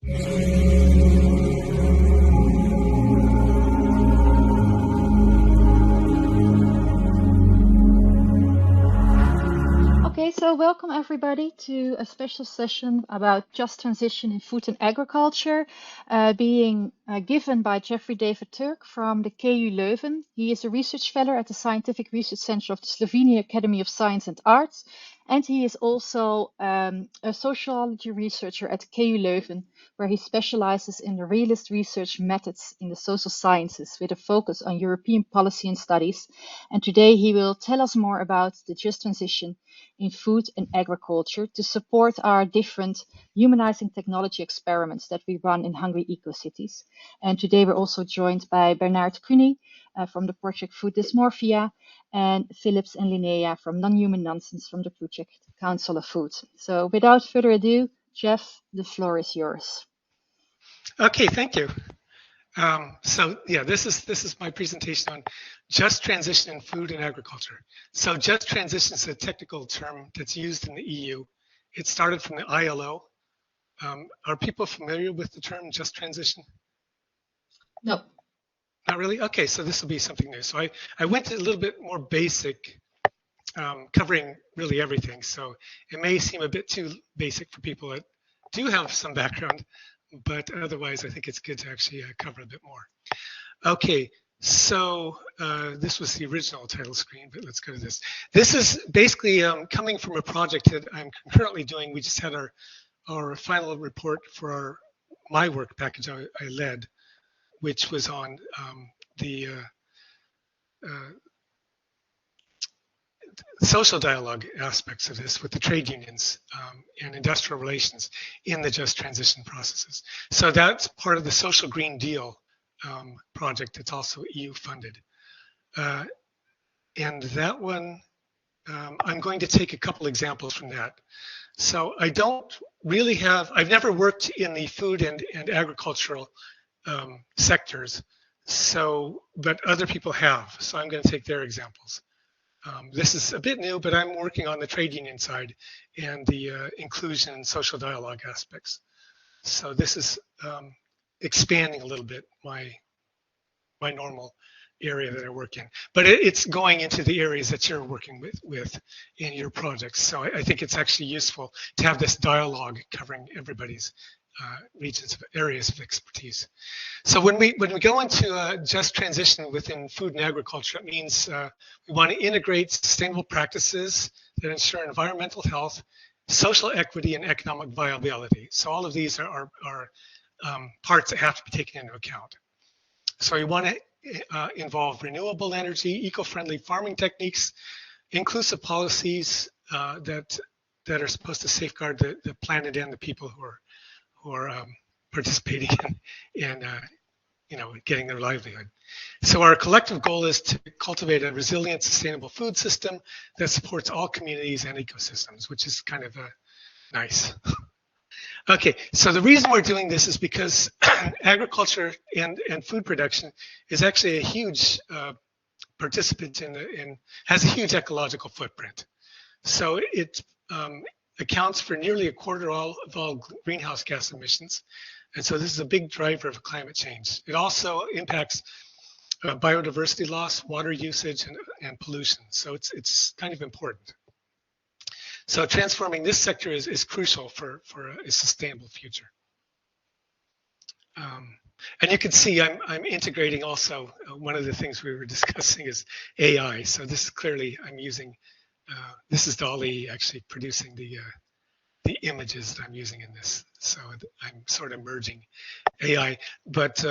Okay, so welcome everybody to a special session about just transition in food and agriculture, being given by Jeffrey David Turk from the KU Leuven. He is a research fellow at the Scientific Research Center of the Slovenian Academy of Science and Arts, and he is also a sociology researcher at KU Leuven, where he specializes in the realist research methods in the social sciences with a focus on European policy and studies. And today he will tell us more about the just transition in food and agriculture to support our different humanizing technology experiments that we run in Hungry EcoCities. And today we're also joined by Bernard Cuny from the project Food Dysmorphia, and Philips and Linnea from Non-Human Nonsense from the project Council of Food. So without further ado, Jeff, the floor is yours. Okay, thank you. So yeah, this is my presentation on just transition in food and agriculture. So just transition is a technical term that's used in the EU. It started from the ILO. Are people familiar with the term just transition? No. Not really? Okay, so this will be something new. So I went a little bit more basic, covering really everything. So it may seem a bit too basic for people that do have some background, but otherwise I think it's good to actually cover a bit more. Okay, so this was the original title screen, but let's go to this. This is basically coming from a project that I'm concurrently doing. We just had our final report for my work package I led, which was on the social dialogue aspects of this with the trade unions and industrial relations in the just transition processes. So that's part of the Social Green Deal project that's also EU funded. And that one, I'm going to take a couple examples from that. So I don't really have, I've never worked in the food and agricultural sectors, so, but other people have, so I'm going to take their examples. This is a bit new, but I'm working on the trade union side and the inclusion and social dialogue aspects. So this is expanding a little bit my normal area that I work in, but it's going into the areas that you're working with in your projects. So I think it's actually useful to have this dialogue covering everybody's areas of expertise. So when we go into just transition within food and agriculture, it means we want to integrate sustainable practices that ensure environmental health, social equity, and economic viability. So all of these are parts that have to be taken into account. So you want to involve renewable energy, eco-friendly farming techniques, inclusive policies that are supposed to safeguard the planet and the people who are participating in getting their livelihood. So our collective goal is to cultivate a resilient, sustainable food system that supports all communities and ecosystems, which is kind of nice. Okay, so the reason we're doing this is because agriculture and food production is actually a huge participant has a huge ecological footprint. So it accounts for nearly a quarter of all greenhouse gas emissions. And so this is a big driver of climate change. It also impacts biodiversity loss, water usage, and pollution. So it's kind of important. So transforming this sector is crucial for a sustainable future. And you can see I'm integrating also, one of the things we were discussing is AI. So this is clearly, I'm using, this is DALL-E actually producing the images that I'm using in this. So I'm sort of merging AI, but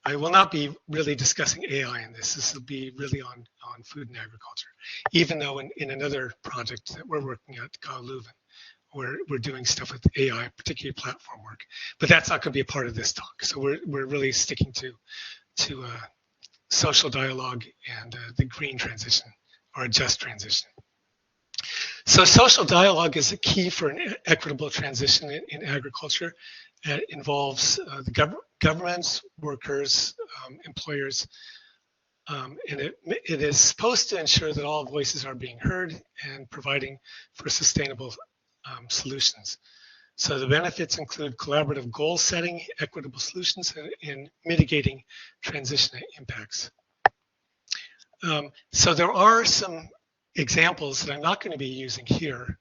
I will not be really discussing AI in this. This will be really on food and agriculture, even though in another project that we're working at called Leuven, we're doing stuff with AI, particularly platform work, but that's not going to be a part of this talk. So we're really sticking to social dialogue and the green transition or a just transition. So social dialogue is a key for an equitable transition in agriculture. It involves the governments, workers, employers, and it is supposed to ensure that all voices are being heard and providing for sustainable solutions. So the benefits include collaborative goal setting, equitable solutions, and mitigating transition impacts. So there are some examples that I'm not going to be using here,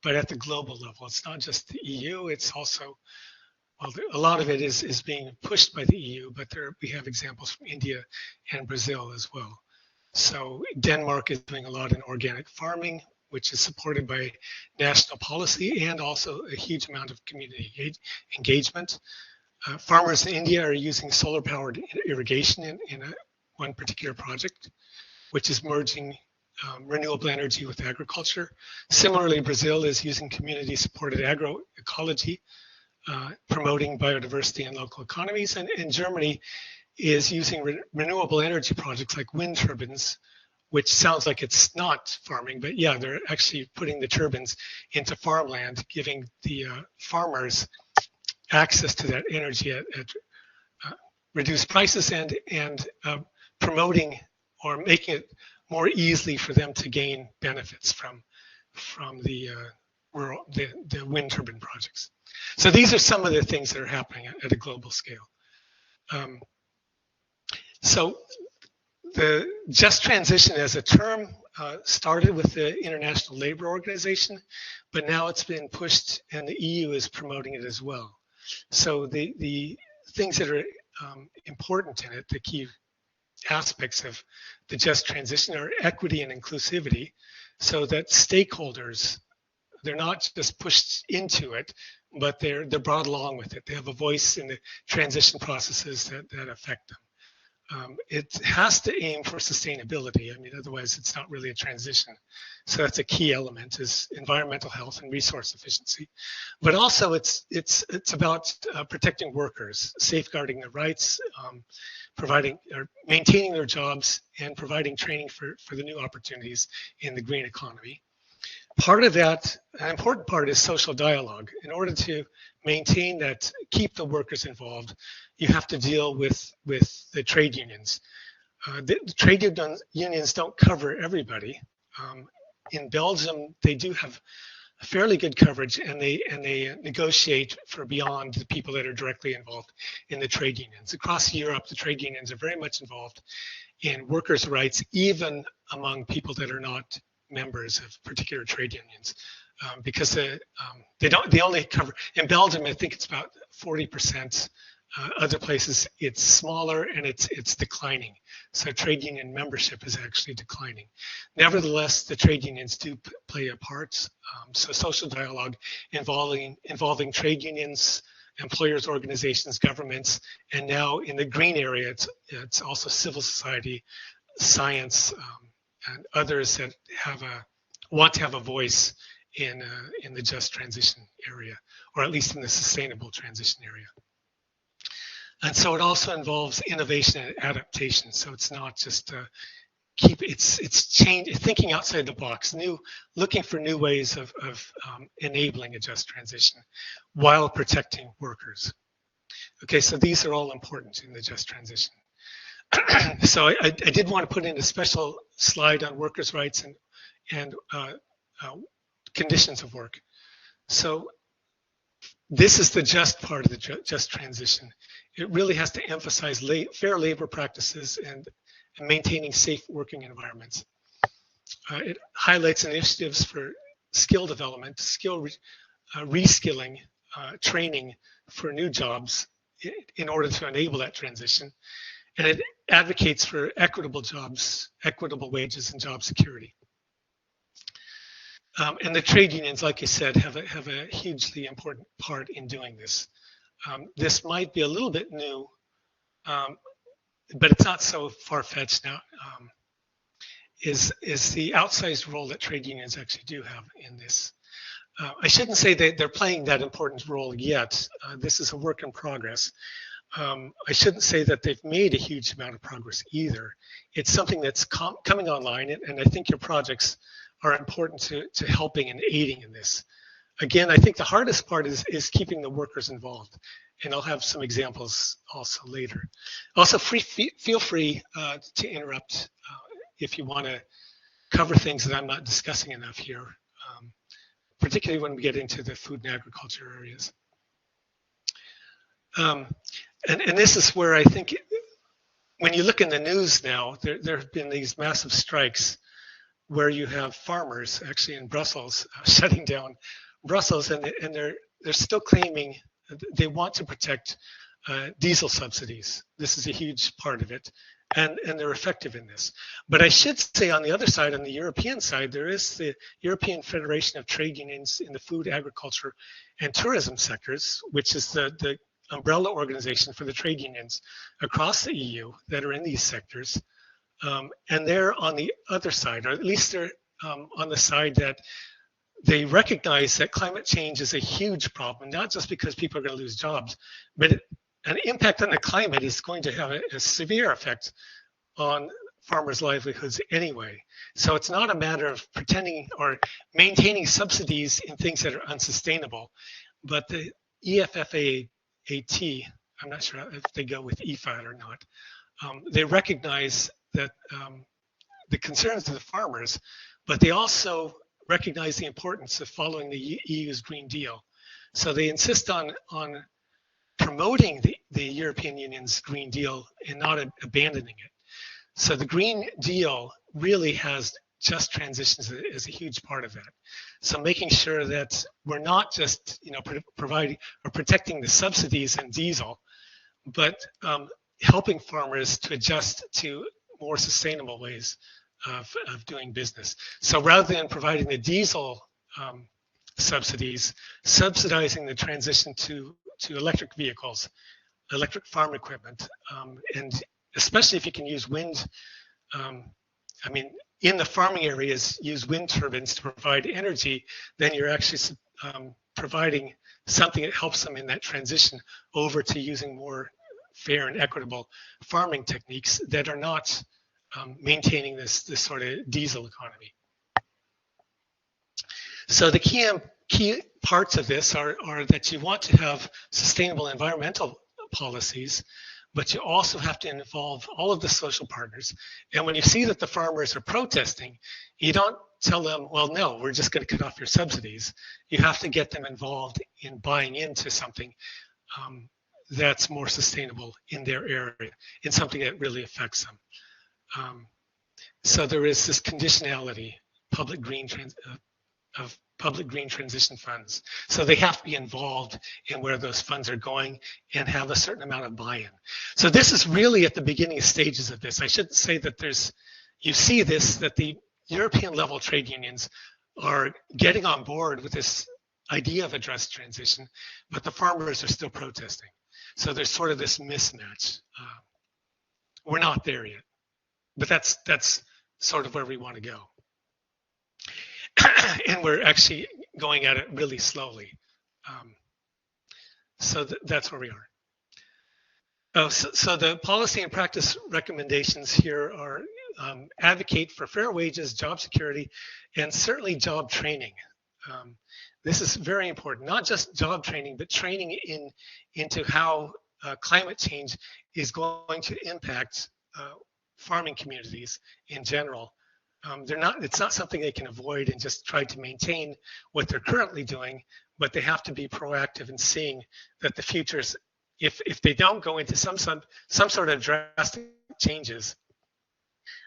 but at the global level. It's not just the EU, it's also, well, a lot of it is being pushed by the EU, but we have examples from India and Brazil as well. So Denmark is doing a lot in organic farming, which is supported by national policy and also a huge amount of community engagement. Farmers in India are using solar-powered irrigation in one particular project, which is merging renewable energy with agriculture. Similarly, Brazil is using community-supported agroecology, promoting biodiversity in local economies, and Germany is using renewable energy projects like wind turbines, which sounds like it's not farming, but yeah, they're actually putting the turbines into farmland, giving the farmers access to that energy at reduced prices and promoting or making it more easily for them to gain benefits from the wind turbine projects. So these are some of the things that are happening at a global scale. So the just transition as a term started with the International Labour Organization, but now it's been pushed and the EU is promoting it as well. So the things that are important in it, the key aspects of the just transition are equity and inclusivity, so that stakeholders, they're not just pushed into it, but they're brought along with it. They have a voice in the transition processes that affect them. It has to aim for sustainability. I mean, otherwise it's not really a transition. So that's a key element, is environmental health and resource efficiency. But also it's about protecting workers, safeguarding their rights, providing or maintaining their jobs, and providing training for the new opportunities in the green economy. Part of that, an important part, is social dialogue. In order to maintain that, keep the workers involved, you have to deal with the trade unions. The trade unions don't cover everybody. In Belgium, they do have fairly good coverage, and they negotiate for beyond the people that are directly involved in the trade unions. Across Europe, the trade unions are very much involved in workers' rights, even among people that are not members of particular trade unions, because they only cover, in Belgium I think it's about 40%. Other places it's smaller and it's declining. So trade union membership is actually declining. Nevertheless, the trade unions do play a part. So social dialogue involving trade unions, employers, organizations, governments, and now in the green area, it's also civil society, science, and others that want to have a voice in the just transition area, or at least in the sustainable transition area. And so it also involves innovation and adaptation. So it's not just it's change, thinking outside the box, looking for new ways of enabling a just transition while protecting workers. Okay, so these are all important in the just transition. So I did want to put in a special slide on workers' rights and conditions of work. So this is the just part of the just transition. It really has to emphasize fair labor practices and maintaining safe working environments. It highlights initiatives for skill development, skill reskilling, training for new jobs in order to enable that transition. And it advocates for equitable jobs, equitable wages, and job security. And the trade unions, like I said, have a hugely important part in doing this. This might be a little bit new, but it's not so far-fetched now, is the outsized role that trade unions actually do have in this. I shouldn't say that they're playing that important role yet. This is a work in progress. I shouldn't say that they've made a huge amount of progress either. It's something that's coming online, and I think your projects are important to helping and aiding in this. Again, I think the hardest part is keeping the workers involved, and I'll have some examples also later. Also, feel free to interrupt if you want to cover things that I'm not discussing enough here. particularly when we get into the food and agriculture areas. And this is where I think, when you look in the news now, there have been these massive strikes where you have farmers actually in Brussels shutting down Brussels, and they're still claiming they want to protect diesel subsidies. This is a huge part of it, and they're effective in this. But I should say, on the other side, on the European side, there is the European Federation of Trade Unions in the food, agriculture, and tourism sectors, which is the umbrella organization for the trade unions across the EU that are in these sectors. And they're on the other side, or at least they're on the side that they recognize that climate change is a huge problem, not just because people are going to lose jobs, but an impact on the climate is going to have a severe effect on farmers' livelihoods anyway. So it's not a matter of pretending or maintaining subsidies in things that are unsustainable, but the EFFAAT, I'm not sure if they go with EFAT or not, they recognize that the concerns of the farmers, but they also recognize the importance of following the EU's Green Deal. So they insist on promoting the European Union's Green Deal and not abandoning it. So the Green Deal really has just transitions as a huge part of that. So making sure that we're not just providing or protecting the subsidies and diesel, but helping farmers to adjust to more sustainable ways of doing business. So rather than providing the diesel subsidies, subsidizing the transition to electric vehicles, electric farm equipment, and especially if you can use wind. I mean, in the farming areas, use wind turbines to provide energy, then you're actually providing something that helps them in that transition over to using more fair and equitable farming techniques that are not maintaining this sort of diesel economy. So the key parts of this are that you want to have sustainable environmental policies, but you also have to involve all of the social partners. And when you see that the farmers are protesting, you don't tell them, well, no, we're just going to cut off your subsidies. You have to get them involved in buying into something that's more sustainable in their area, in something that really affects them. So there is this conditionality, public green transition funds. So they have to be involved in where those funds are going and have a certain amount of buy-in. So this is really at the beginning stages of this. I should say that you see this, that the European level trade unions are getting on board with this idea of a just transition, but the farmers are still protesting. So there's sort of this mismatch. We're not there yet, but that's sort of where we want to go. And we're actually going at it really slowly. So that's where we are. So the policy and practice recommendations here are advocate for fair wages, job security, and certainly job training. This is very important, not just job training, but training into how climate change is going to impact farming communities in general. It's not something they can avoid and just try to maintain what they're currently doing, but they have to be proactive in seeing that the futures, if they don't go into some sort of drastic changes,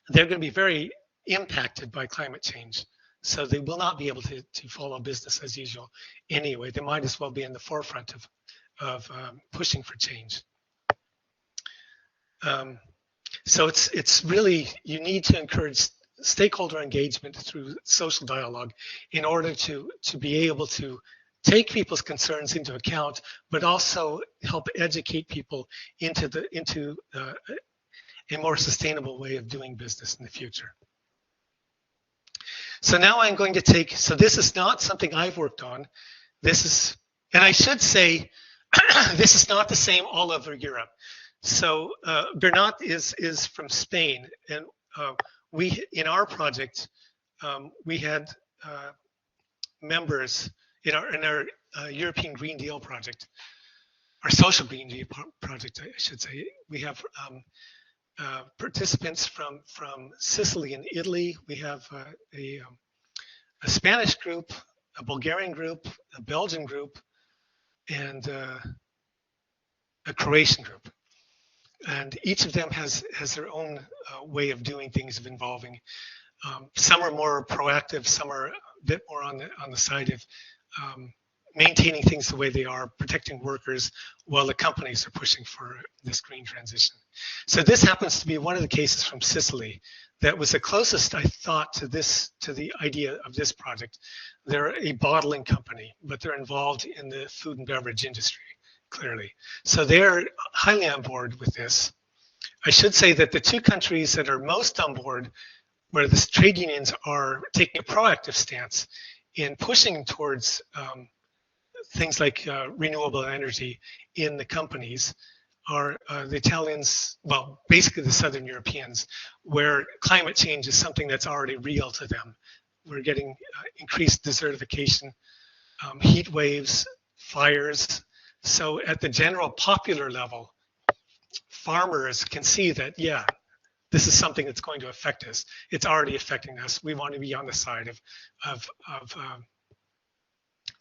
they're going to be very impacted by climate change. So they will not be able to follow business as usual anyway. They might as well be in the forefront of pushing for change. So it's really, you need to encourage stakeholder engagement through social dialogue in order to be able to take people's concerns into account, but also help educate people into a more sustainable way of doing business in the future. So now I'm going to so this is not something I've worked on. This is, and I should say, this is not the same all over Europe. So Bernat is from Spain, and we, in our project, we had members in our European Green Deal project, our social Green Deal project, I should say. We have participants from Sicily in Italy. We have a Spanish group, a Bulgarian group, a Belgian group, and a Croatian group. And each of them has their own way of doing things, of involving. Some are more proactive, some are a bit more on the side of maintaining things the way they are, protecting workers, while the companies are pushing for this green transition. So this happens to be one of the cases from Sicily that was the closest, I thought, to the idea of this project. They're a bottling company, but they're involved in the food and beverage industry, clearly. So they're highly on board with this. I should say that the two countries that are most on board, where the trade unions are taking a proactive stance in pushing towards things like renewable energy in the companies, are the Italians, well, basically the Southern Europeans, where climate change is something that's already real to them. We're getting increased desertification, heat waves, fires. So at the general popular level, farmers can see that, yeah, this is something that's going to affect us. It's already affecting us. We want to be on the side of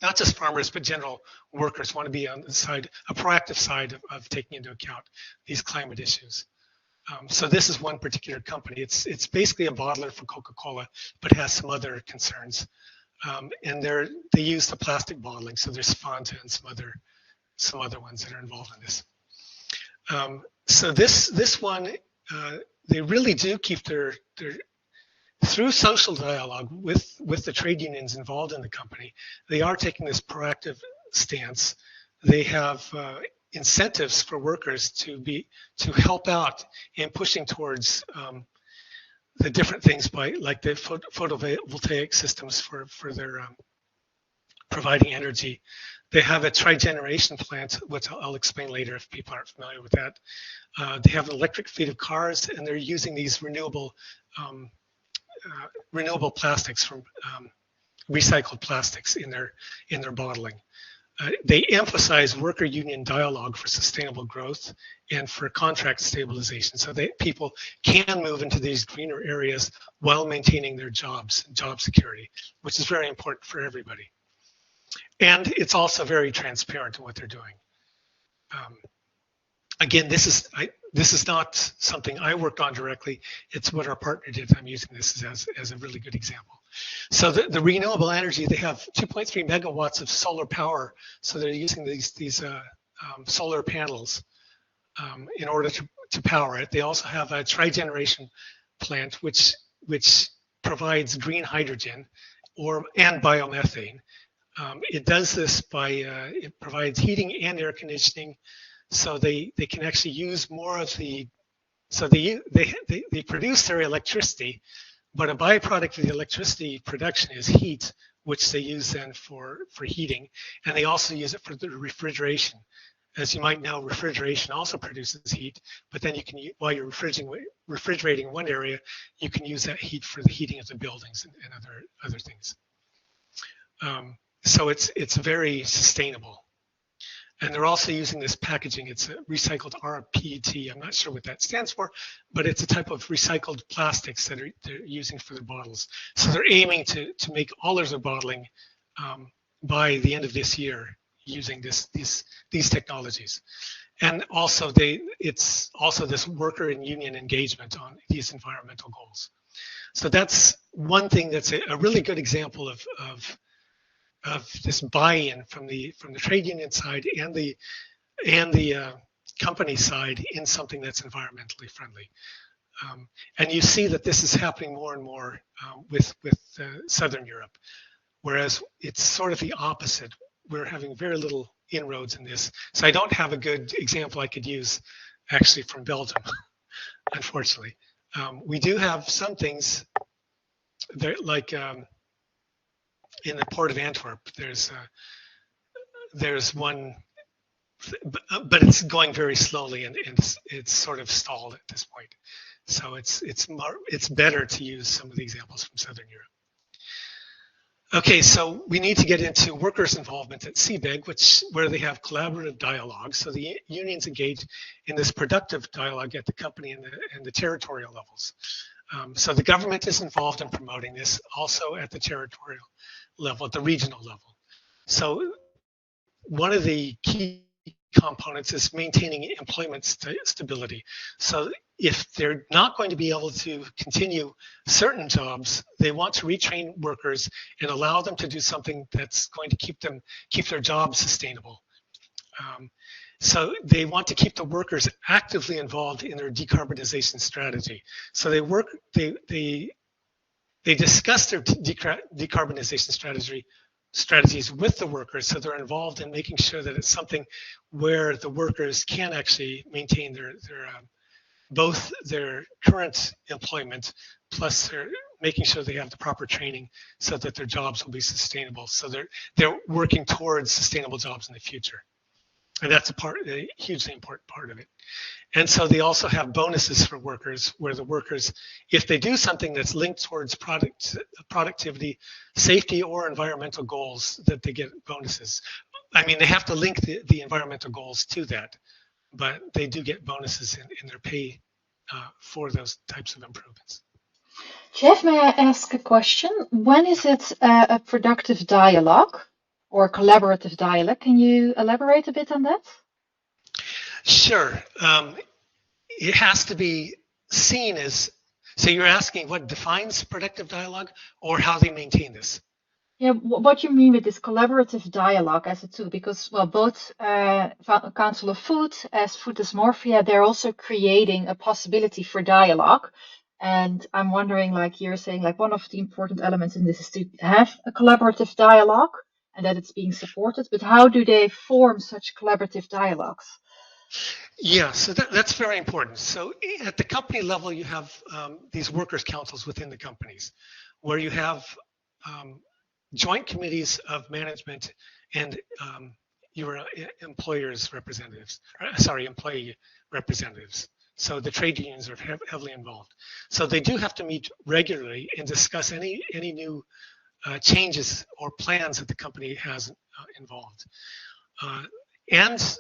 not just farmers, but general workers want to be on the side, a proactive side of taking into account these climate issues. So this is one particular company. It's basically a bottler for Coca-Cola, but has some other concerns. And they use the plastic bottling. So there's Fanta and some other ones that are involved in this. So this one, they really do keep their through social dialogue with the trade unions involved in the company. They are taking this proactive stance. They have incentives for workers to help out in pushing towards the different things, by like the photovoltaic systems for their providing energy. They have a trigeneration plant, which I'll explain later if people aren't familiar with that. They have an electric fleet of cars, and they're using these renewable plastics from recycled plastics in their bottling. They emphasize worker union dialogue for sustainable growth and for contract stabilization, so that people can move into these greener areas while maintaining their jobs and job security, which is very important for everybody. And it's also very transparent in what they're doing. Again, this is not something I worked on directly. It's what our partner did. I'm using this as a really good example. So the renewable energy, they have 2.3 megawatts of solar power. So they're using these solar panels in order to power it. They also have a trigeneration plant, which provides green hydrogen and biomethane. It does this by it provides heating and air conditioning. So they can actually use more of the, so they produce their electricity, but a byproduct of the electricity production is heat, which they use then for heating, and they also use it for the refrigeration. As you might know, refrigeration also produces heat, but then you can, while you're refrigerating one area, you can use that heat for the heating of the buildings and other things. So it's very sustainable. And they're also using this packaging. It's a recycled rPET. I'm not sure what that stands for, but it's a type of recycled plastics that they're using for their bottles. So they're aiming to make all of their bottling by the end of this year using these technologies. And also it's also this worker and union engagement on these environmental goals. So that's one thing that's a really good example of this buy-in from the trade union side and the company side in something that's environmentally friendly. And you see that this is happening more and more with Southern Europe, whereas it's sort of the opposite. We're having very little inroads in this. So I don't have a good example I could use actually from Belgium, unfortunately. We do have some things that, like in the port of Antwerp, there's one, but it's going very slowly, and it's sort of stalled at this point. So it's better to use some of the examples from Southern Europe. Okay, so we need to get into workers' involvement at Sibeg, where they have collaborative dialogue. So the unions engage in this productive dialogue at the company and the territorial levels. So the government is involved in promoting this, also at the territorial level, at the regional level. So one of the key components is maintaining employment stability. So if they're not going to be able to continue certain jobs, they want to retrain workers and allow them to do something that's going to keep their jobs sustainable. So they want to keep the workers actively involved in their decarbonization strategy. So they discuss their decarbonization strategies with the workers, so they're involved in making sure that it's something where the workers can actually maintain their both their current employment, plus they're making sure they have the proper training so that their jobs will be sustainable. So they're working towards sustainable jobs in the future. And that's a hugely important part of it. And so they also have bonuses for workers, where the workers, if they do something that's linked towards productivity, safety, or environmental goals, that they get bonuses. I mean, they have to link the environmental goals to that, but they do get bonuses in their pay for those types of improvements. Jeff, may I ask a question? When is it a productive dialogue or collaborative dialogue? Can you elaborate a bit on that? Sure. It has to be seen as, so you're asking what defines productive dialogue or how they maintain this? Yeah, what you mean with this collaborative dialogue as a tool, because, well, both Council of Food as Food Dysmorphia, they're also creating a possibility for dialogue. And I'm wondering, like you're saying, like one of the important elements in this is to have a collaborative dialogue and that it's being supported. But how do they form such collaborative dialogues? Yeah, so that's very important. So at the company level, you have these workers' councils within the companies, where you have joint committees of management and your employers' representatives, employee representatives. So the trade unions are heavily involved. So they do have to meet regularly and discuss any new changes or plans that the company has involved. And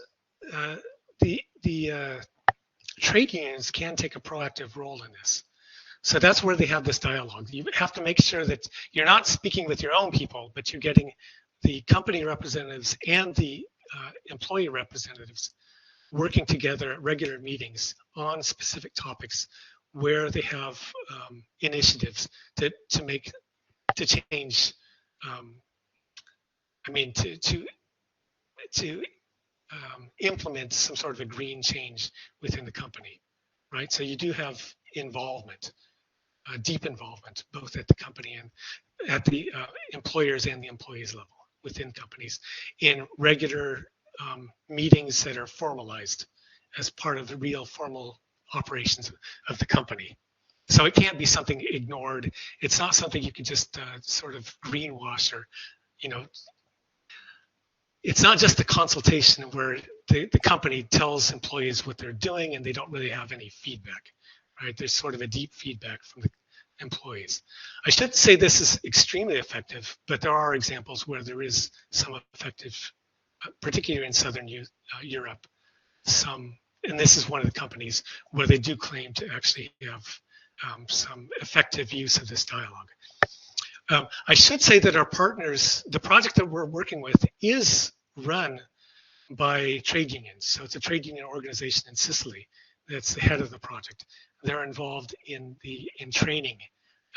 the trade unions can take a proactive role in this. So that's where they have this dialogue. You have to make sure that you're not speaking with your own people, but you're getting the company representatives and the employee representatives working together at regular meetings on specific topics where they have initiatives to change. To implement some sort of a green change within the company, right? So you do have involvement, deep involvement, both at the company and at the employers and the employees level within companies in regular meetings that are formalized as part of the real formal operations of the company. So it can't be something ignored. It's not something you can just sort of greenwash or, it's not just a consultation where the company tells employees what they're doing and they don't really have any feedback, right? There's sort of a deep feedback from the employees. I should say this is extremely effective, but there are examples where there is some effective, particularly in Southern Europe, and this is one of the companies where they do claim to actually have some effective use of this dialogue. I should say that our partners, the project that we're working with is run by trade unions. So it's a trade union organization in Sicily that's the head of the project. They're involved in training,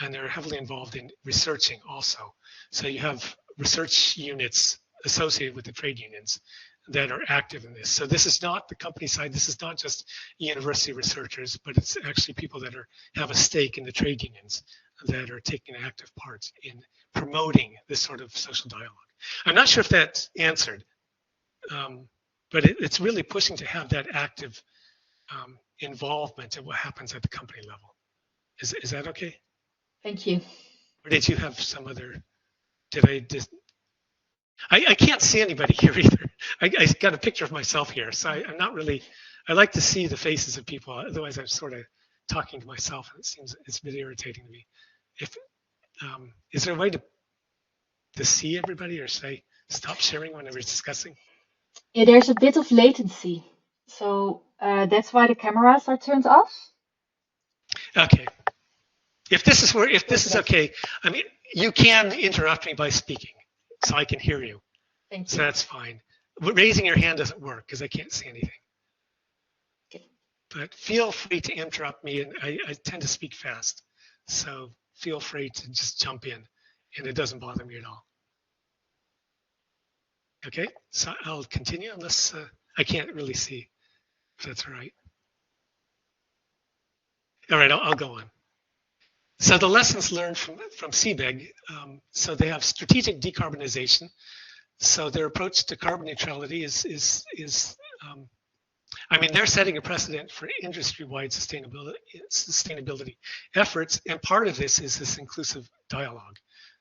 and they're heavily involved in researching also. So you have research units associated with the trade unions that are active in this. So this is not the company side. This is not just university researchers, but it's actually people that have a stake in the trade unions that are taking an active part in promoting this sort of social dialogue. I'm not sure if that answered, but it's really pushing to have that active involvement in what happens at the company level. Is that okay? Thank you. Or did you have some other, I can't see anybody here either. I got a picture of myself here, so I'm not really, I like to see the faces of people, otherwise I'm sort of talking to myself and it's a bit irritating to me. Is there a way to see everybody, or should I stop sharing when we're discussing? Yeah, there's a bit of latency, so that's why the cameras are turned off. Okay. If this is okay, I mean, you can interrupt me by speaking, so I can hear you. Thank So you. that's fine. But raising your hand doesn't work because I can't see anything. Okay. But feel free to interrupt me, and I tend to speak fast, so feel free to just jump in, and it doesn't bother me at all. Okay, so I'll continue unless I can't really see, if that's all right. All right, I'll go on. So the lessons learned from Sibeg, so they have strategic decarbonization. So their approach to carbon neutrality is I mean, they're setting a precedent for industry-wide sustainability efforts, and part of this is this inclusive dialogue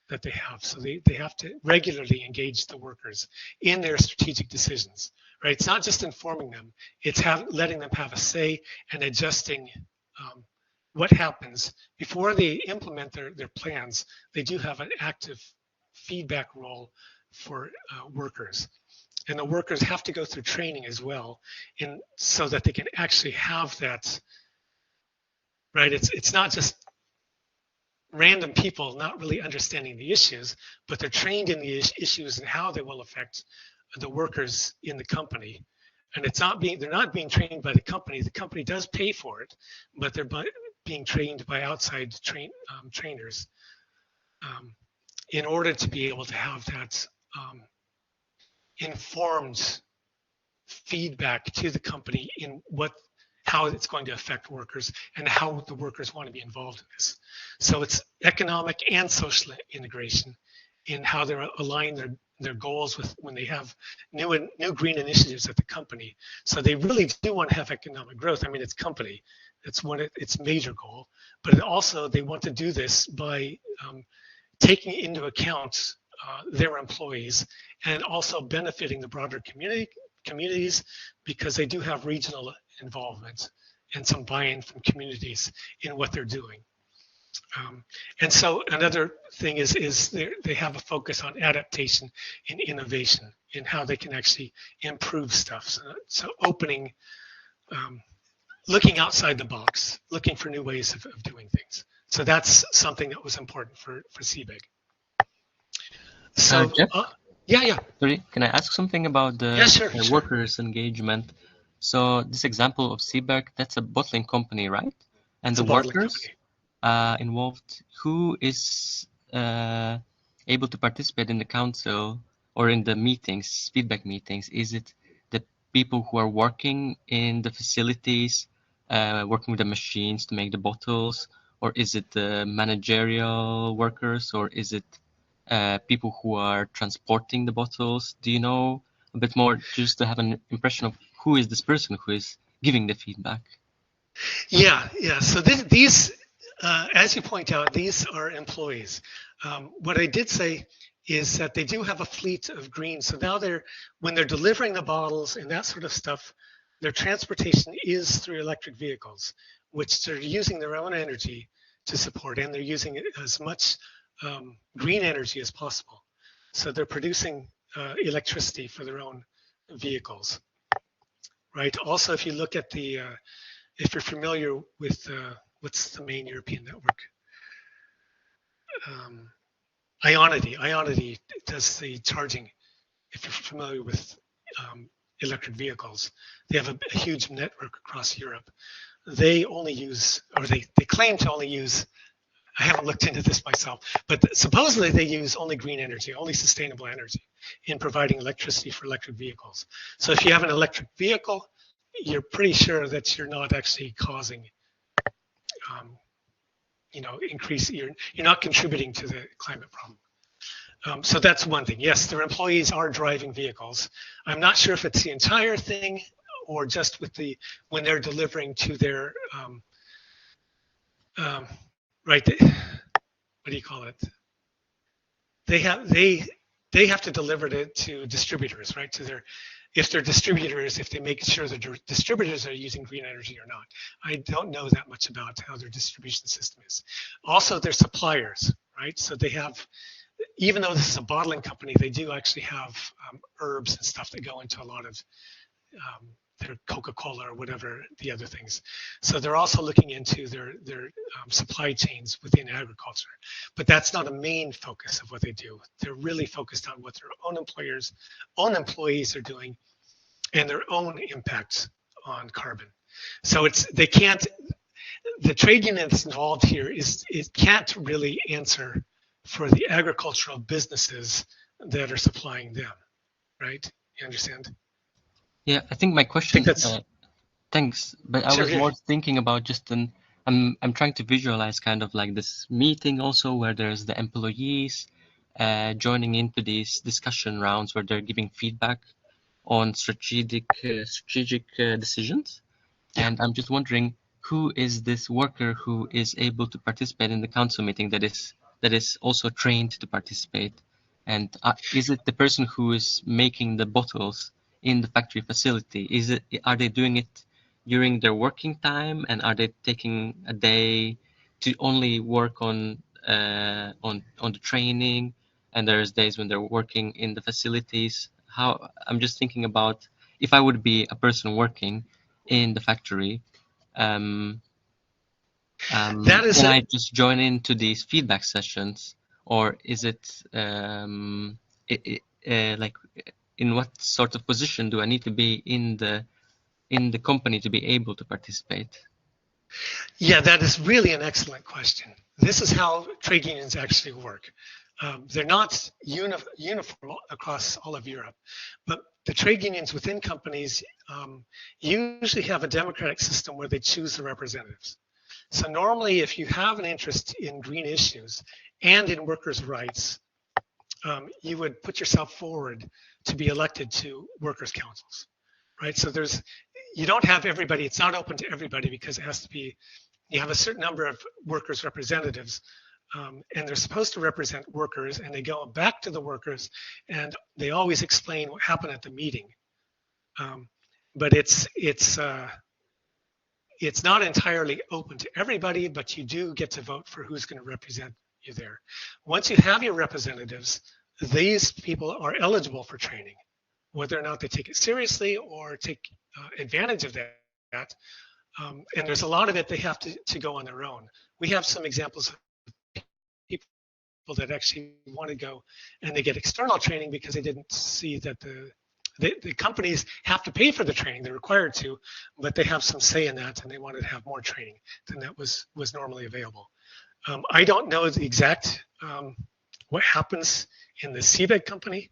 that they have. So they have to regularly engage the workers in their strategic decisions, right? It's not just informing them, it's letting them have a say and adjusting what happens before they implement their plans. They do have an active feedback role for workers. And the workers have to go through training as well, and so that they can actually have that, right? It's not just random people not really understanding the issues, but they're trained in the issues and how they will affect the workers in the company. And they're not being trained by the company. The company does pay for it, but they're being trained by outside trainers in order to be able to have that informed feedback to the company in how it's going to affect workers and how the workers want to be involved in this. So it's economic and social integration in how they're aligning their goals with when they have new green initiatives at the company. So they really do want to have economic growth. I mean, it's company. It's its major goal, but also they want to do this by taking into account their employees and also benefiting the broader communities, because they do have regional involvement and some buy-in from communities in what they're doing. And so another thing is they have a focus on adaptation and innovation in how they can actually improve stuff. So opening, looking outside the box, looking for new ways of doing things. So that's something that was important for Sibeg. So, Jeff? yeah. Sorry, can I ask something about the sure. workers' engagement? So this example of Sibeg, that's a bottling company, right? And the workers involved, who is able to participate in the council or in the meetings, feedback meetings? Is it the people who are working in the facilities, working with the machines to make the bottles, or is it the managerial workers, or is it people who are transporting the bottles? Do you know a bit more, just to have an impression of who is this person who is giving the feedback? Yeah. So these, as you point out, these are employees. What I did say is that they do have a fleet of green. So now when they're delivering the bottles and that sort of stuff, their transportation is through electric vehicles, which they're using their own energy to support, and they're using as much green energy as possible. So they're producing electricity for their own vehicles, right? Also, if you look at if you're familiar with what's the main European network? Ionity does the charging. If you're familiar with electric vehicles, they have a huge network across Europe. They only use, or they claim to only use, I haven't looked into this myself, but supposedly they use only green energy, only sustainable energy in providing electricity for electric vehicles. So if you have an electric vehicle, you're pretty sure that you're not actually causing, you're not contributing to the climate problem. So that's one thing. Yes, their employees are driving vehicles. I'm not sure if it's the entire thing or just when they're delivering to their, what do you call it? They have to deliver it to distributors, right? If they're distributors, if they make sure that their distributors are using green energy or not. I don't know that much about how their distribution system is. Also, their suppliers, right? So they have, even though this is a bottling company, they do actually have herbs and stuff that go into a lot of Coca-Cola or whatever the other things. So they're also looking into their supply chains within agriculture. But that's not a main focus of what they do. They're really focused on what their own employees are doing and their own impacts on carbon. So they can't, the trade union that's involved here it can't really answer for the agricultural businesses that are supplying them, right? You understand? Yeah, I think my question. That's Thanks, but I was more thinking about just I'm trying to visualize kind of like this meeting also where there's the employees joining into these discussion rounds where they're giving feedback on strategic decisions, and I'm just wondering who is this worker who is able to participate in the council meeting that is also trained to participate, and is it the person who is making the bottles in the factory facility? Are they doing it during their working time, and are they taking a day to only work on the training, and there's days when they're working in the facilities? I'm just thinking about if I would be a person working in the factory, can I just join into these feedback sessions, or is it like in what sort of position do I need to be in the company to be able to participate? Yeah, that is really an excellent question. This is how trade unions actually work. They're not uniform across all of Europe, but the trade unions within companies usually have a democratic system where they choose the representatives. So normally, if you have an interest in green issues and in workers' rights, you would put yourself forward to be elected to workers' councils, right? So you don't have everybody, it's not open to everybody because it has to be, you have a certain number of workers' representatives, and they're supposed to represent workers, and they go back to the workers, and they always explain what happened at the meeting. But it's not entirely open to everybody, but you do get to vote for who's going to represent you there. Once you have your representatives, these people are eligible for training, whether or not they take it seriously or take advantage of that. And there's a lot of it they have to go on their own. We have some examples of people that actually want to go and they get external training because they didn't see that the companies have to pay for the training, they're required to, but they have some say in that and they wanted to have more training than that was normally available. I don't know the exact what happens in the Sibeg company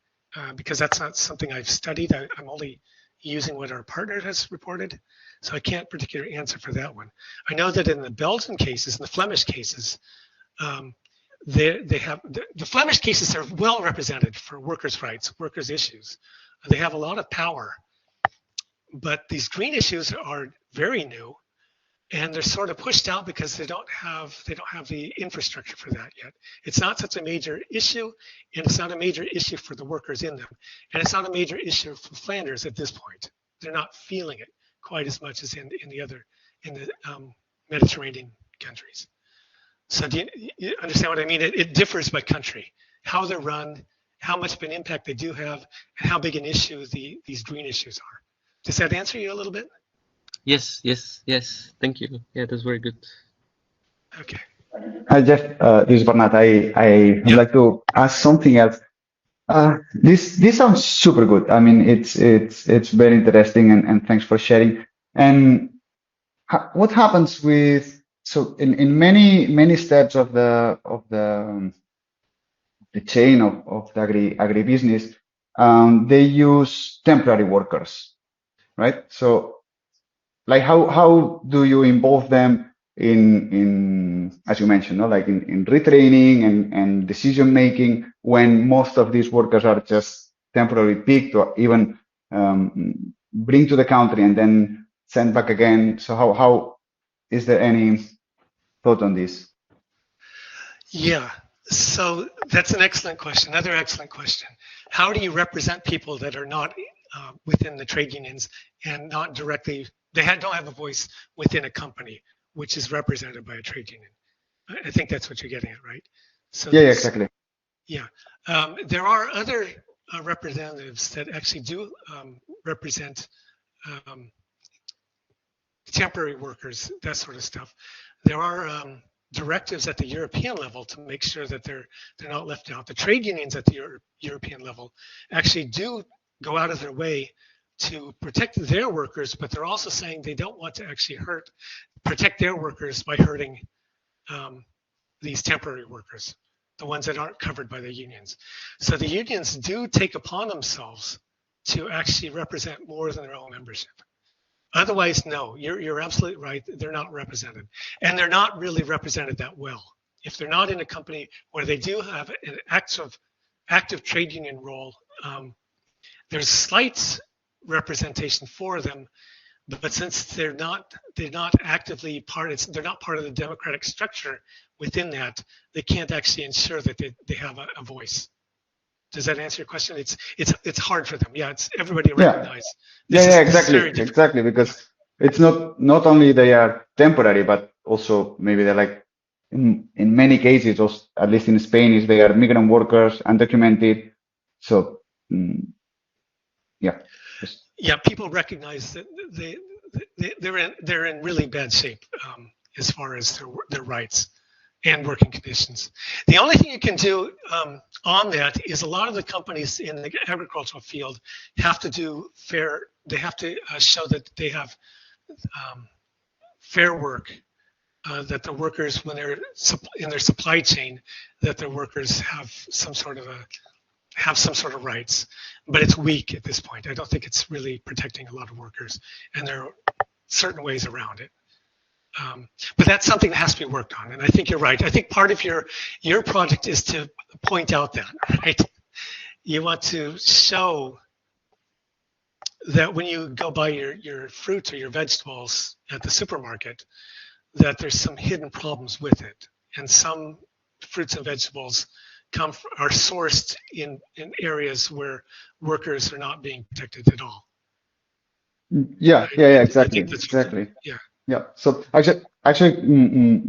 because that's not something I've studied. I'm only using what our partner has reported, so I can't particularly answer for that one. I know that in the Belgian cases, in the Flemish cases, they have the Flemish cases are well represented for workers' rights, workers' issues. They have a lot of power, but these green issues are very new, and they're sort of pushed out because they don't have the infrastructure for that yet. It's not such a major issue, and it's not a major issue for the workers in them, and it's not a major issue for Flanders at this point. They're not feeling it quite as much as in the Mediterranean countries. So do you understand what I mean? It differs by country, how they're run, how much of an impact they do have, and how big an issue these green issues are. Does that answer you a little bit? Yes. Thank you. Yeah, that's very good. Okay. Hi, Jeff. This is Bernat. I would like to ask something else. This sounds super good. I mean, it's very interesting, and thanks for sharing. And what happens with in many steps of the chain of the agribusiness, they use temporary workers, right? So, like, how do you involve them in as you mentioned, no, like in retraining and decision making when most of these workers are just temporarily picked or even bring to the country and then sent back again? So how is there any thought on this? Yeah, so that's an excellent question. Another excellent question. How do you represent people that are not within the trade unions and not directly, don't have a voice within a company which is represented by a trade union? I think that's what you're getting at, right? So yeah, exactly. Yeah, there are other representatives that actually do represent um, temporary workers, that sort of stuff. There are directives at the European level to make sure that they're not left out. The trade unions at the European level actually do go out of their way to protect their workers, but they're also saying they don't want to actually protect their workers by hurting these temporary workers, the ones that aren't covered by the unions. So the unions do take upon themselves to actually represent more than their own membership. Otherwise, no, you're absolutely right. They're not represented. And they're not really represented that well. If they're not in a company where they do have an active trade union role, there's slight representation for them, but since they're not actively they're not part of the democratic structure within that, they can't actually ensure that they have a voice. Does that answer your question? It's hard for them. Yeah, it's everybody recognize. Exactly, because it's not only they are temporary, but also maybe they're like in many cases, or at least in Spain, is they are migrant workers, undocumented. So yeah, people recognize that they're in really bad shape as far as their rights and working conditions. The only thing you can do on that is a lot of the companies in the agricultural field have to do they have to show that they have fair work, that the workers, when they're in their supply chain, that their workers have some sort of rights, but it's weak at this point. I don't think it's really protecting a lot of workers, and there are certain ways around it. But that's something that has to be worked on, and I think you're right. I think part of your project is to point out that, right? You want to show that when you go buy your fruits or your vegetables at the supermarket, that there's some hidden problems with it, and some fruits and vegetables are sourced in areas where workers are not being protected at all. Exactly. Yeah. So actually,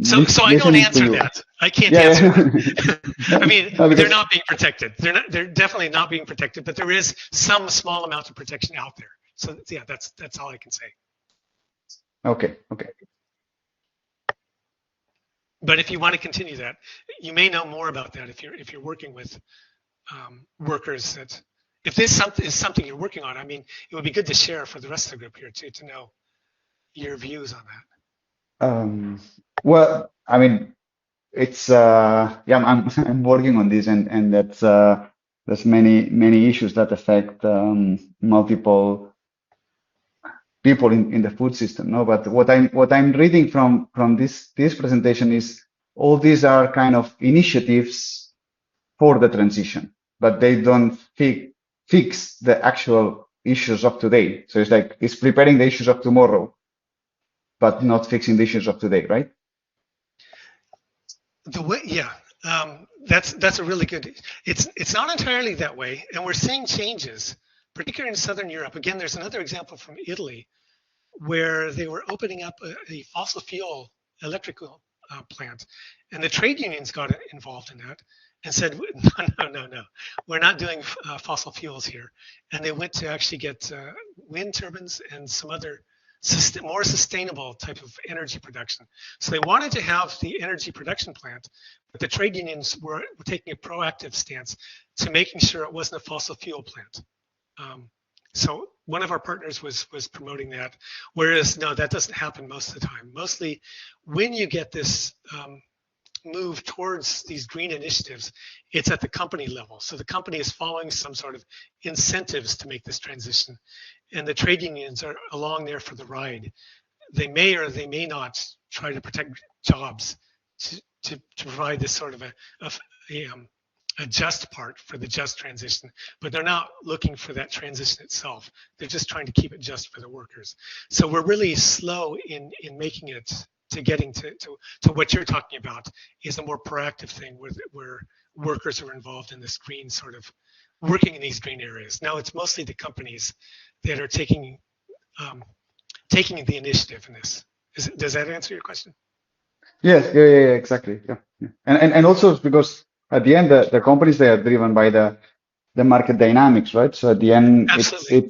so I don't answer that. I can't answer that. I mean, they're not being protected. They're definitely not being protected, but there is some small amount of protection out there. So yeah, that's all I can say. Okay. But if you want to continue that, you may know more about that if you're working with workers. That if this is something you're working on, I mean, it would be good to share for the rest of the group here too, to know your views on that. Well, I mean, it's I'm working on this, and that's there's many issues that affect multiple people in the food system. No, but what I'm reading from this presentation is all these are kind of initiatives for the transition, but they don't fix the actual issues of today. So it's like it's preparing the issues of tomorrow, but not fixing the issues of today, right? That's a really good. It's not entirely that way, and we're seeing changes, particularly in Southern Europe. Again, there's another example from Italy, where they were opening up a fossil fuel electrical plant, and the trade unions got involved in that and said, no, we're not doing fossil fuels here. And they went to actually get wind turbines and some other more sustainable type of energy production. So they wanted to have the energy production plant, but the trade unions were taking a proactive stance to making sure it wasn't a fossil fuel plant. So one of our partners was promoting that, whereas no, that doesn't happen most of the time. Mostly when you get this move towards these green initiatives, it's at the company level. So the company is following some sort of incentives to make this transition, and the trade unions are along there for the ride. They may or they may not try to protect jobs to provide this sort of a just part for the just transition, but they're not looking for that transition itself. They're just trying to keep it just for the workers. So we're really slow in making it to getting to what you're talking about is a more proactive thing where workers are involved in this green sort of working in these green areas. Now it's mostly the companies that are taking the initiative in this. Does that answer your question? Yes, yeah, exactly. Yeah. And also because at the end, the companies, they are driven by the market dynamics, right? So at the end, Absolutely.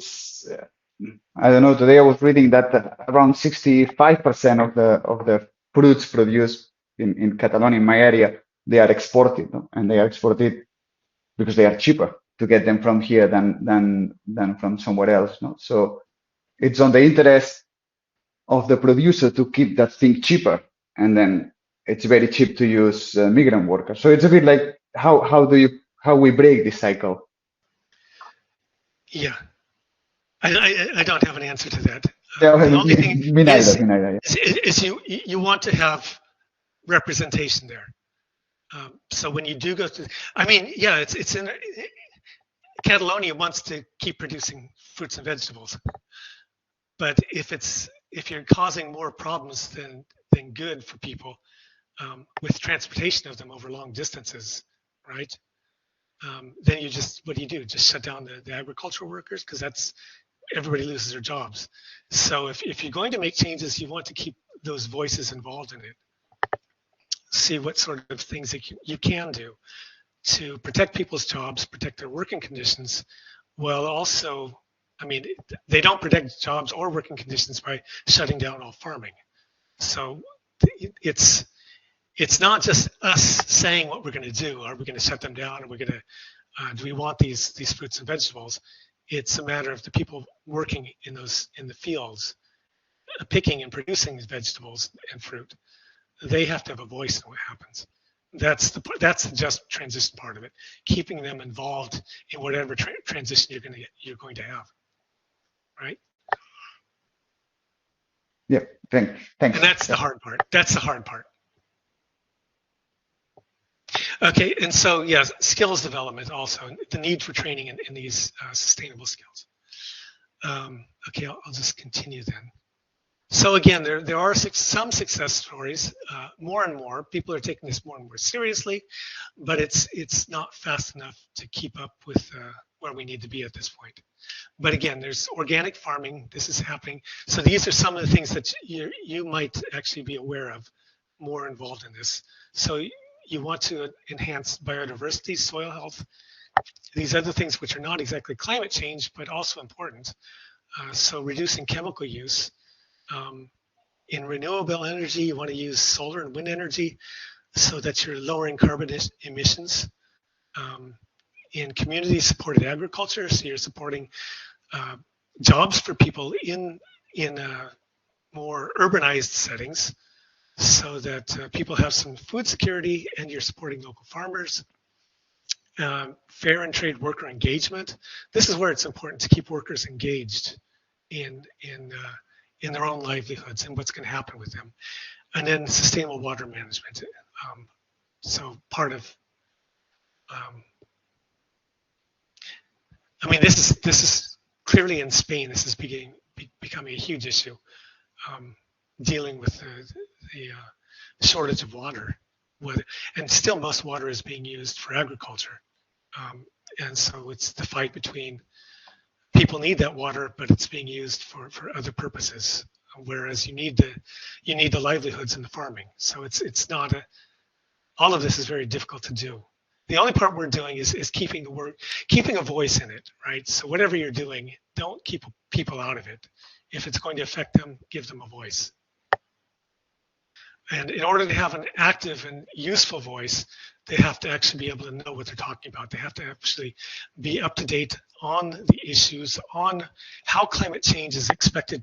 I don't know, today I was reading that around 65% of the fruits produced in Catalonia, in my area, they are exported, no? And they are exported because they are cheaper to get them from here than from somewhere else, no? So it's on the interest of the producer to keep that thing cheaper, and then it's very cheap to use migrant workers. So it's a bit like how we break this cycle. Yeah, I don't have an answer to that. Yeah, The only thing me neither, me neither. is you want to have representation there. So when you do go to, I mean, yeah, it's in Catalonia wants to keep producing fruits and vegetables, but if you're causing more problems than good for people with transportation of them over long distances, right? Then you just, what do? Just shut down the agricultural workers, because that's, everybody loses their jobs. So if you're going to make changes, you want to keep those voices involved in it. See what sort of things that you can do to protect people's jobs, protect their working conditions, while also, I mean, they don't protect jobs or working conditions by shutting down all farming. So it's not just us saying what we're going to do. Are we going to shut them down? Are we going to, do we want these fruits and vegetables? It's a matter of the people working in the fields, picking and producing these vegetables and fruit. They have to have a voice in what happens. That's the just transition part of it. Keeping them involved in whatever transition you're going to have, right? Yeah, thanks. And that's the hard part. That's the hard part. Okay, and so yeah, skills development also, the need for training in these sustainable skills. Okay, I'll just continue then. So again, there are some success stories. More and more people are taking this more and more seriously, but it's not fast enough to keep up with where we need to be at this point. But again, there's organic farming. This is happening. So these are some of the things that you might actually be aware of, more involved in this. So you want to enhance biodiversity, soil health, these other things which are not exactly climate change, but also important. So reducing chemical use. In renewable energy, you want to use solar and wind energy so that you're lowering carbon emissions. In community-supported agriculture, so you're supporting jobs for people in more urbanized settings, so that people have some food security, and you're supporting local farmers. Fair and trade worker engagement. This is where it's important to keep workers engaged in their own livelihoods and what's going to happen with them. And then sustainable water management. So part of, I mean, this is clearly in Spain. This is becoming a huge issue, dealing with the shortage of water. And still most water is being used for agriculture. And so it's the fight between people need that water, but it's being used for other purposes. Whereas you need the livelihoods in the farming. So it's not all of this is very difficult to do. The only part we're doing is keeping a voice in it, right? So whatever you're doing, don't keep people out of it. If it's going to affect them, give them a voice. And in order to have an active and useful voice, they have to actually be able to know what they're talking about. They have to actually be up to date on the issues, on how climate change is expected.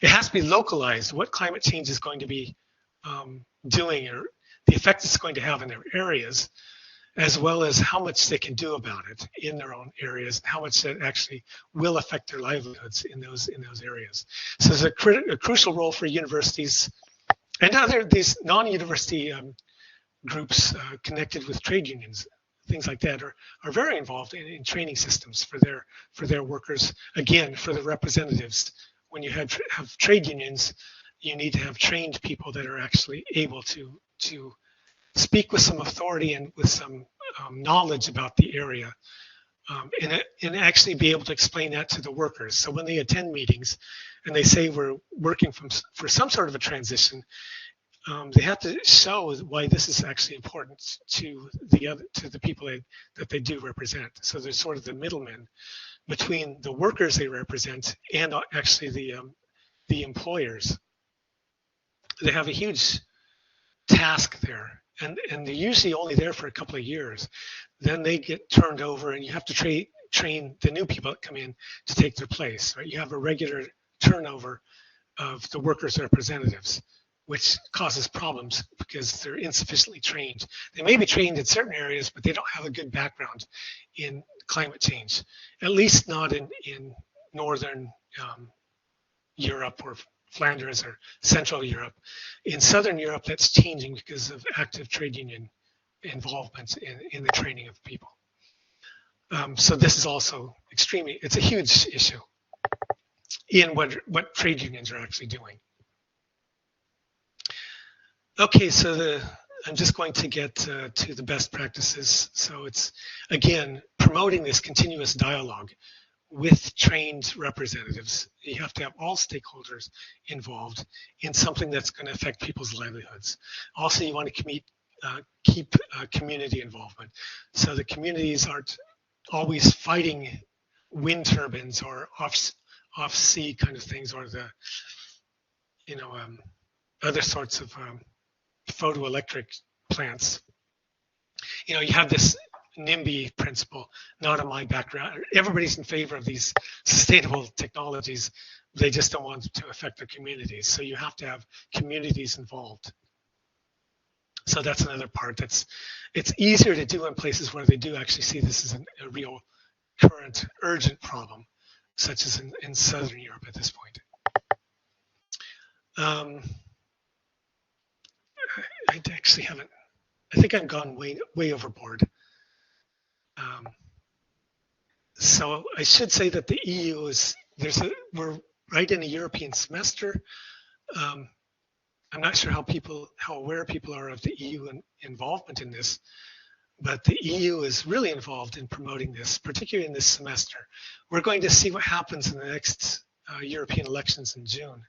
It has to be localized, what climate change is going to be doing, or the effect it's going to have in their areas, as well as how much they can do about it in their own areas, how much that actually will affect their livelihoods in those areas. So there's a crucial role for universities and these non-university groups connected with trade unions, things like that, are very involved in training systems for their workers. Again, for the representatives, when you have trade unions, you need to have trained people that are actually able to speak with some authority and with some knowledge about the area, and actually be able to explain that to the workers. So when they attend meetings and they say we're working for some sort of a transition, they have to show why this is actually important to the people that they do represent. So there's sort of the middlemen between the workers they represent and actually the employers. They have a huge task there, and they're usually only there for a couple of years. Then they get turned over, and you have to train the new people that come in to take their place. Right? You have a regular turnover of the workers' representatives, which causes problems because they're insufficiently trained. They may be trained in certain areas, but they don't have a good background in climate change, at least not in northern Europe or Flanders or Central Europe. In Southern Europe, that's changing because of active trade union involvement in the training of people. So this is also it's a huge issue in what trade unions are actually doing. Okay, so I'm just going to get to the best practices. So it's, again, promoting this continuous dialogue with trained representatives. You have to have all stakeholders involved in something that's going to affect people's livelihoods. Also, you want to keep community involvement. So the communities aren't always fighting wind turbines or off-sea kind of things, or the, other sorts of photoelectric plants. You have this NIMBY principle, not in my background. Everybody's in favor of these sustainable technologies. They just don't want to affect their communities. So you have to have communities involved. So that's another part it's easier to do in places where they do actually see this as a real current urgent problem, such as in Southern Europe at this point. I actually haven't, I think I've gone way overboard. So I should say that the EU we're right in a European semester. I'm not sure how aware people are of the EU involvement in this, but the EU is really involved in promoting this, particularly in this semester. We're going to see what happens in the next European elections in June,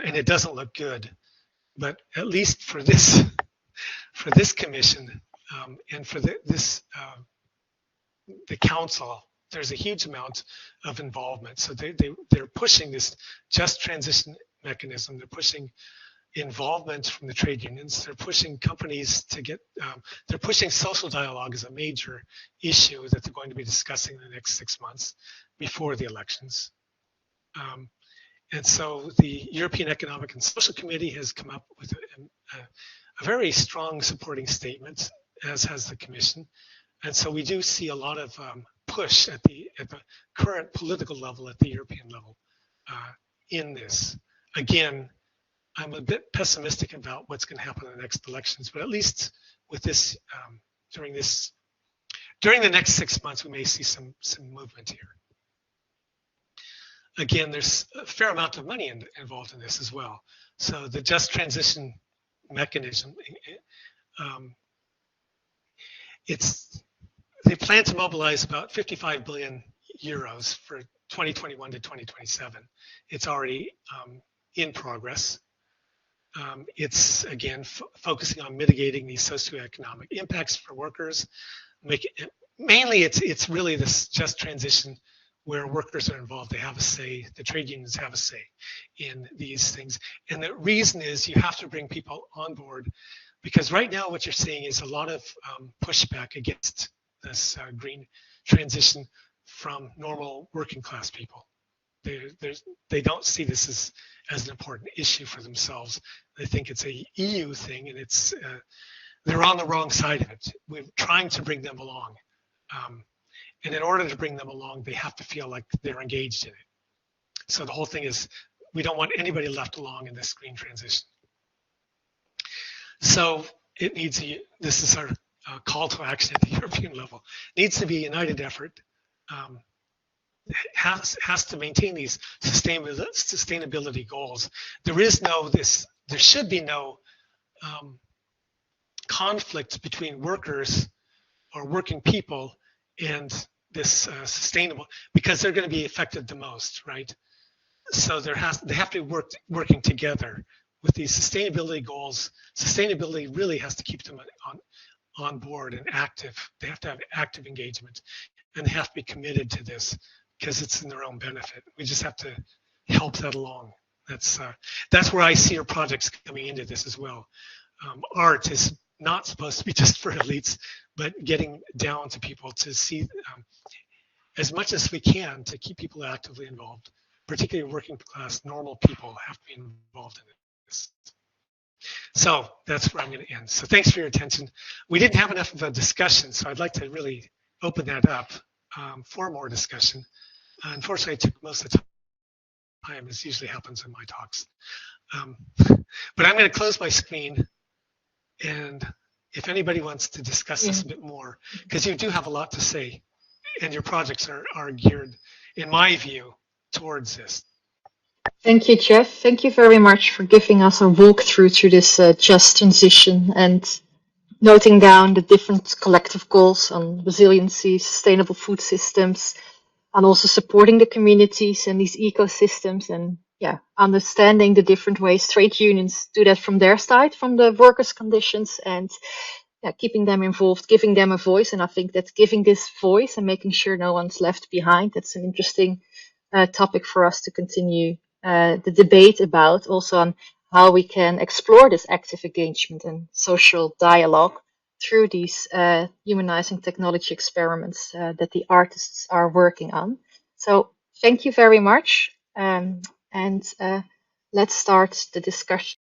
and it doesn't look good. But at least for this commission and for the council, there's a huge amount of involvement. So they're pushing this just transition mechanism. They're pushing involvement from the trade unions. They're pushing companies to get. They're pushing social dialogue as a major issue that they're going to be discussing in the next 6 months before the elections. And so the European Economic and Social Committee has come up with a very strong supporting statement, as has the Commission. And so we do see a lot of push at the current political level, at the European level, in this. Again, I'm a bit pessimistic about what's going to happen in the next elections, but at least with this, during the next 6 months, we may see some movement here. Again, there's a fair amount of money involved in this as well. So the just transition mechanism, they plan to mobilize about 55 billion euros for 2021 to 2027. It's already in progress. It's again focusing on mitigating these socioeconomic impacts for workers. Mainly, it's really this just transition where workers are involved. They have a say. The trade unions have a say in these things. And the reason is you have to bring people on board, because right now what you're seeing is a lot of pushback against this green transition from normal working class people. They don't see this as an important issue for themselves. They think it's a EU thing, and they're on the wrong side of it. We're trying to bring them along. And in order to bring them along, they have to feel like they're engaged in it. So the whole thing is, we don't want anybody left along in this green transition. So it needs this is our call to action at the European level. It needs to be a united effort. Has to maintain these sustainability goals. There should be no conflict between workers or working people and this sustainable, because they're going to be affected the most, right? So they have to be working together with these sustainability goals. Sustainability really has to keep them on board and active. They have to have active engagement. and have to be committed to this because it's in their own benefit. We just have to help that along. That's where I see our projects coming into this as well. Art is not supposed to be just for elites, but getting down to people to see as much as we can to keep people actively involved, particularly working class, normal people have to be involved in this. So that's where I'm going to end. So thanks for your attention. We didn't have enough of a discussion, so I'd like to really open that up for more discussion. Unfortunately, I took most of the time, as usually happens in my talks. But I'm going to close my screen, and if anybody wants to discuss this a bit more, because you do have a lot to say, and your projects are geared, in my view, towards this. Thank you, Jeff. Thank you very much for giving us a walkthrough through this just transition and noting down the different collective goals on resiliency, sustainable food systems, and also supporting the communities and these ecosystems, and understanding the different ways trade unions do that from their side, from the workers' conditions, and keeping them involved, giving them a voice. And I think that giving this voice and making sure no one's left behind, that's an interesting topic for us to continue the debate about, also on how we can explore this active engagement and social dialogue through these humanizing technology experiments that the artists are working on. So thank you very much, and let's start the discussion.